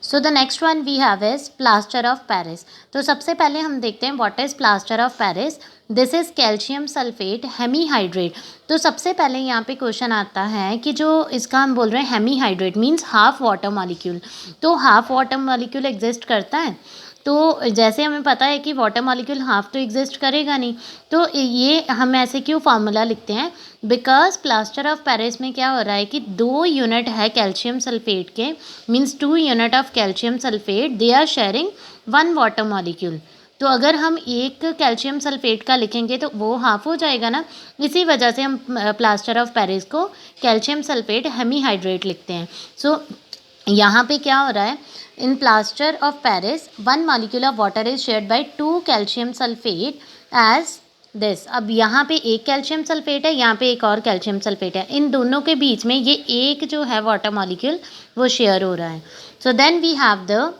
So the next one we have is plaster of Paris. तो सबसे पहले हम देखते हैं what is plaster of Paris. This is calcium sulphate hemihydrate. तो सबसे पहले यहाँ पे क्वेश्चन आता है कि जो इसका हम बोल रहे हैं hemihydrate means half water molecule. तो हाफ वाटर मॉलिक्यूल एग्जिस्ट करता है। तो जैसे हमें पता है कि वाटर मॉलिक्यूल हाफ तो एग्जिस्ट करेगा नहीं, तो ये हम ऐसे क्यों फार्मूला लिखते हैं, बिकॉज प्लास्टर ऑफ पेरिस में क्या हो रहा है कि 2 यूनिट है कैल्शियम सल्फेट के, means 2 unit of calcium sulphate they are sharing 1 water molecule. तो अगर हम एक कैल्शियम सल्फेट का लिखेंगे तो वो हाफ हो जाएगा ना, इसी वजह से हम प्लास्टर ऑफ पेरिस को कैल्शियम सल्फेट हेमीहाइड्रेट लिखते हैं। सो यहाँ पे क्या हो रहा है, in plaster of Paris 1 molecule of water is shared by 2 calcium sulphate as this. अब यहाँ पे एक कैल्शियम सल्फेट है, यहाँ पे एक और कैल्शियम सल्फेट है, इन दोनों के बीच में ये एक जो है वाटर मॉलिक्यूल वो शेयर हो रहा है। So then we have the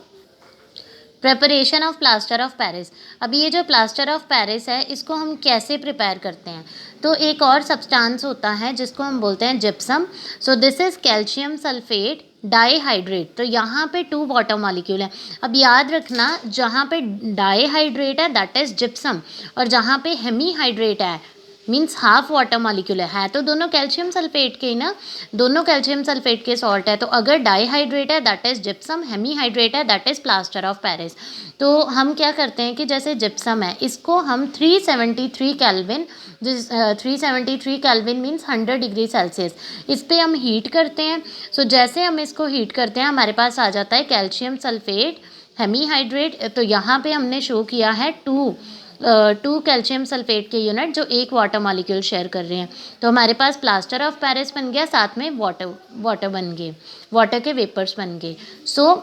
preparation of plaster of Paris. अभी ये जो प्लास्टर ऑफ पेरिस है इसको हम कैसे प्रिपेयर करते हैं, तो एक और सब्सटेंस होता है जिसको हम बोलते हैं gypsum. So this is calcium sulphate dihydrate. तो यहाँ पे 2 वाटर मॉलिक्यूल है। अब याद रखना, जहाँ पे डाईहाइड्रेट है दैट इज़ जिप्सम, और जहाँ पे हेमीहाइड्रेट है मीन्स हाफ वाटर मॉलिक्यूल है तो दोनों कैल्शियम सल्फेट के ही ना, दोनों कैल्शियम सल्फेट के सॉल्ट है। तो अगर डाईहाइड्रेट है दैट इज़ जिप्सम, हेमीहाइड्रेट है that is plaster of Paris. तो हम क्या करते हैं कि जैसे जिप्सम है इसको हम 373 केल्विन, जिस 373 केल्विन मीन्स 100 डिग्री सेल्सियस, इस पर हम हीट करते हैं। सो जैसे हम इसको हीट करते हैं हमारे पास आ जाता है कैल्शियम सल्फेट हेमीहाइड्रेट। तो यहाँ पे हमने शो किया है 2 कैल्शियम सल्फेट के यूनिट जो एक वाटर मॉलिक्यूल शेयर कर रहे हैं। तो हमारे पास प्लास्टर ऑफ पेरिस बन गया, साथ में वाटर बन गए, वाटर के वेपर्स बन गए। So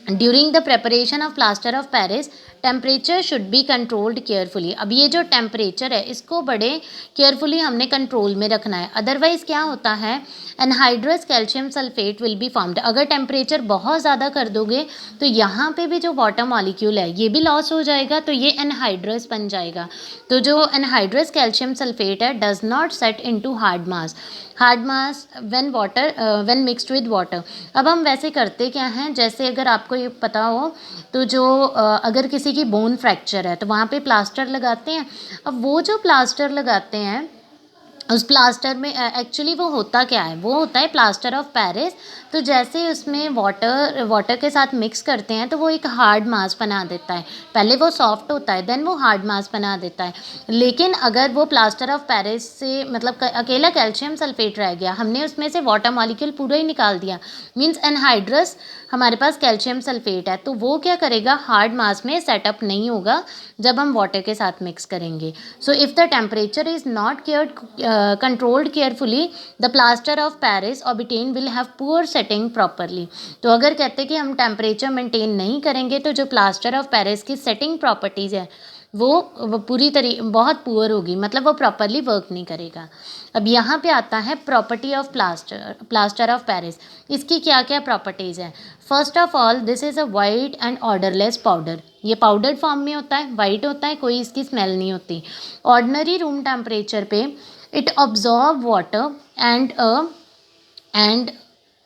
during the preparation of plaster of Paris temperature should be controlled carefully. अब ये जो टेम्परेचर है इसको बड़े केयरफुली हमने कंट्रोल में रखना है, अदरवाइज़ क्या होता है anhydrous calcium sulphate will be formed. अगर टेम्परेचर बहुत ज़्यादा कर दोगे तो यहाँ पे भी जो वाटर मॉलिक्यूल है ये भी लॉस हो जाएगा, तो ये एनहाइड्रस बन जाएगा। तो जो एनहाइड्रस कैल्शियम सल्फेट है does not set into hard mass when mixed with water. अब हम वैसे करते क्या हैं, जैसे अगर आपको ये पता हो तो जो अगर किसी की बोन फ्रैक्चर है तो वहाँ पे प्लास्टर लगाते हैं। अब वो जो प्लास्टर लगाते हैं उस प्लास्टर में एक्चुअली वो होता क्या है, वो होता है प्लास्टर ऑफ पेरिस। तो जैसे उसमें वाटर के साथ मिक्स करते हैं तो वो एक हार्ड मास बना देता है। पहले वो सॉफ्ट होता है देन वो हार्ड मास बना देता है। लेकिन अगर वो प्लास्टर ऑफ पेरिस से मतलब अकेला कैल्शियम सल्फेट रह गया, हमने उसमें से वाटर मॉलिक्यूल पूरा ही निकाल दिया, मीन्स एनहाइड्रस हमारे पास कैल्शियम सल्फेट है, तो वो क्या करेगा हार्ड मास में सेटअप नहीं होगा जब हम वाटर के साथ मिक्स करेंगे। So if the temperature is not controlled carefully the plaster of Paris obtained will have poor setting properly. तो अगर कहते हैं कि हम टेम्परेचर मेंटेन नहीं करेंगे तो जो प्लास्टर ऑफ पेरिस की सेटिंग प्रॉपर्टीज़ है वो पूरी बहुत पुअर होगी, मतलब वो प्रॉपरली वर्क नहीं करेगा। अब यहाँ पे आता है property of plaster of Paris. इसकी क्या क्या प्रॉपर्टीज़ हैं। First of all this is a white and odourless powder. ये पाउडर फॉर्म में होता है, वाइट होता है, कोई इसकी स्मेल नहीं होती। ऑर्डिनरी रूम टेम्परेचर पे it absorb water and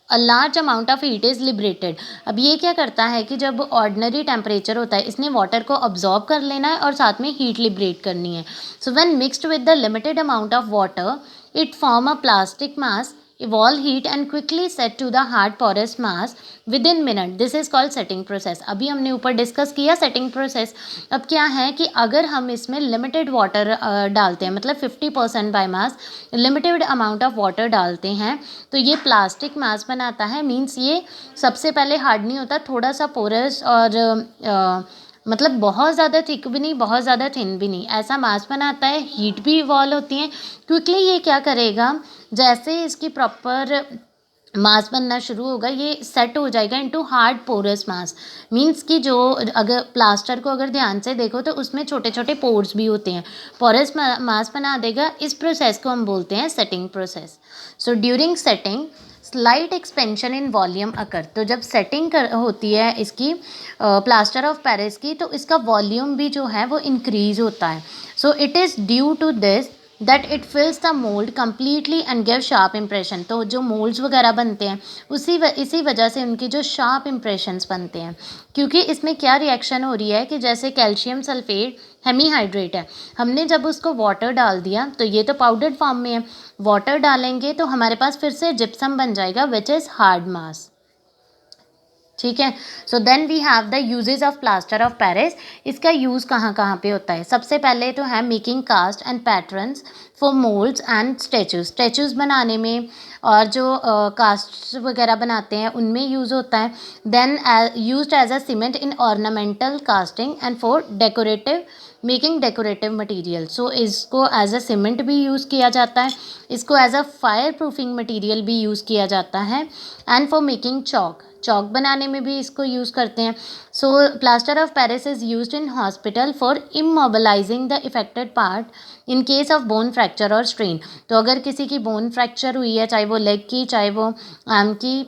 a large amount of heat is liberated. अब ये क्या करता है कि जब ऑर्डिनरी टेम्परेचर होता है इसने वाटर को अब्जॉर्ब कर लेना है और साथ में हीट लिबरेट करनी है। So when mixed with the limited amount of water it form a plastic mass evolve heat and quickly set to the hard porous mass within minute. This is called setting process. अभी हमने ऊपर discuss किया setting process। अब क्या है कि अगर हम इसमें लिमिटेड वाटर डालते हैं, मतलब 50% by mass limited amount of water डालते हैं, तो ये प्लास्टिक मास बनाता है। मीन्स ये सबसे पहले हार्ड नहीं होता, थोड़ा सा पोरस और मतलब बहुत ज़्यादा थिक भी नहीं, बहुत ज़्यादा थिन भी नहीं, ऐसा मास बनाता है। हीट भी इवॉल्व होती है क्विकली। ये क्या करेगा, जैसे इसकी प्रॉपर मास बनना शुरू होगा ये सेट हो जाएगा इनटू हार्ड पोरस मास। मींस कि जो अगर प्लास्टर को अगर ध्यान से देखो तो उसमें छोटे छोटे पोर्स भी होते हैं, पोरस मास बना देगा। इस प्रोसेस को हम बोलते हैं setting process. So during setting slight expansion in volume occur. तो जब सेटिंग होती है इसकी प्लास्टर ऑफ पेरिस की, तो इसका वॉल्यूम भी जो है वो इंक्रीज होता है। So it is due to this that it fills the mould completely and give sharp impression. तो जो मोल्ड्स वगैरह बनते हैं इसी वजह से उनकी जो शार्प इम्प्रेशंस बनते हैं, क्योंकि इसमें क्या रिएक्शन हो रही है कि जैसे कैल्शियम सल्फेट हेमीहाइड्रेट है, हमने जब उसको वाटर डाल दिया तो ये तो पाउडर्ड फॉर्म में है, वाटर डालेंगे तो हमारे पास फिर से जिप्सम बन जाएगा विच इज़ हार्ड मास। ठीक है। So then we have the uses of plaster of Paris. इसका यूज़ कहाँ कहाँ पे होता है? सबसे पहले तो है making cast and patterns for moulds and statues बनाने में, और जो कास्ट वगैरह बनाते हैं उनमें यूज़ होता है। Then used as a cement in ornamental casting and for decorative making decorative material. So इसको एज अ सीमेंट भी यूज़ किया जाता है, इसको as a fire proofing material भी यूज़ किया जाता है, एंड फॉर मेकिंग चौक बनाने में भी इसको यूज़ करते हैं। So plaster of Paris is used in hospital for immobilizing the affected part in case of bone fracture और स्ट्रेन। तो अगर किसी की बोन फ्रैक्चर हुई है, चाहे वो लेग की चाहे वो आर्म की,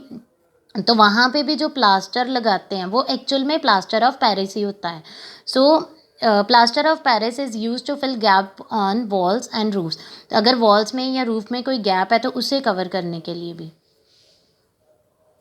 तो वहाँ पे भी जो प्लास्टर लगाते हैं वो एक्चुअल में प्लास्टर ऑफ पेरिस ही होता है। So plaster of Paris is use to fill gap on walls and roofs. अगर वॉल्स में या रूफ में कोई गैप है तो उसे कवर करने के लिए भी।